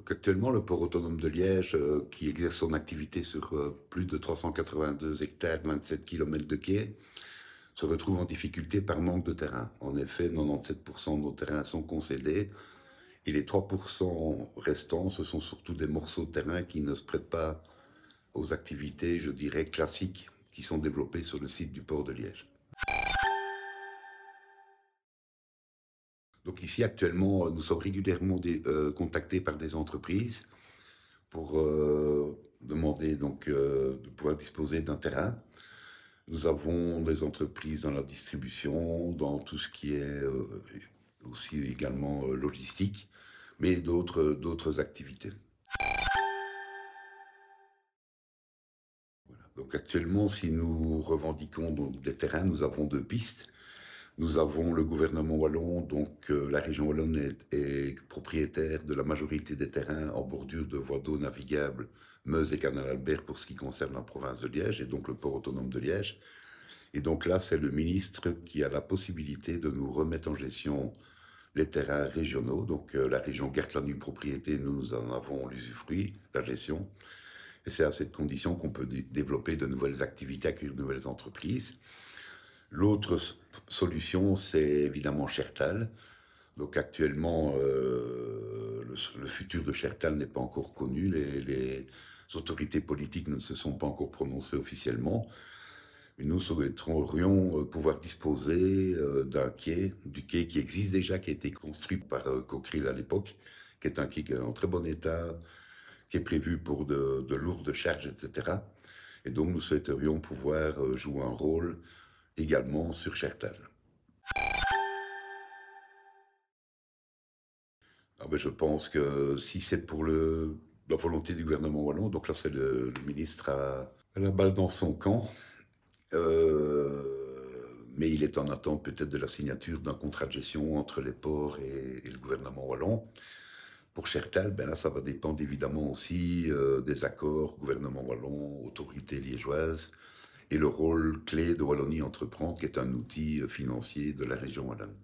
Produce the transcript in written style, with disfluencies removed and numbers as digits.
Donc actuellement, le port autonome de Liège, qui exerce son activité sur plus de 382 hectares, 27 kilomètres de quai, se retrouve en difficulté par manque de terrain. En effet, 97% de nos terrains sont concédés et les 3% restants, ce sont surtout des morceaux de terrain qui ne se prêtent pas aux activités, je dirais, classiques qui sont développées sur le site du port de Liège. Donc ici, actuellement, nous sommes régulièrement contactés par des entreprises pour demander de pouvoir disposer d'un terrain. Nous avons des entreprises dans la distribution, dans tout ce qui est aussi également logistique, mais d'autres activités. Voilà. Donc actuellement, si nous revendiquons donc des terrains, nous avons deux pistes. Nous avons le gouvernement wallon, donc la région wallonne est propriétaire de la majorité des terrains en bordure de voies d'eau navigables, Meuse et Canal Albert pour ce qui concerne la province de Liège et donc le port autonome de Liège. Et donc là, c'est le ministre qui a la possibilité de nous remettre en gestion les terrains régionaux. Donc la région Gartlandu propriété, nous en avons l'usufruit, la gestion. Et c'est à cette condition qu'on peut développer de nouvelles activités, accueillir de nouvelles entreprises. L'autre solution, c'est évidemment Chertal. Donc actuellement, le futur de Chertal n'est pas encore connu. Les autorités politiques ne se sont pas encore prononcées officiellement. Mais nous souhaiterions pouvoir disposer d'un quai, du quai qui existe déjà, qui a été construit par Cockerill à l'époque, qui est un quai qui est en très bon état, qui est prévu pour de lourdes charges, etc. Et donc nous souhaiterions pouvoir jouer un rôle également sur Chertal. Ah ben, je pense que si c'est pour la volonté du gouvernement wallon, donc là c'est le ministre à la balle dans son camp, euh, mais il est en attente peut-être de la signature d'un contrat de gestion entre les ports et le gouvernement wallon. Pour Chertal, ben là ça va dépendre évidemment aussi des accords gouvernement wallon, autorité liégeoise et le rôle clé de Wallonie Entreprendre qui est un outil financier de la région wallonne.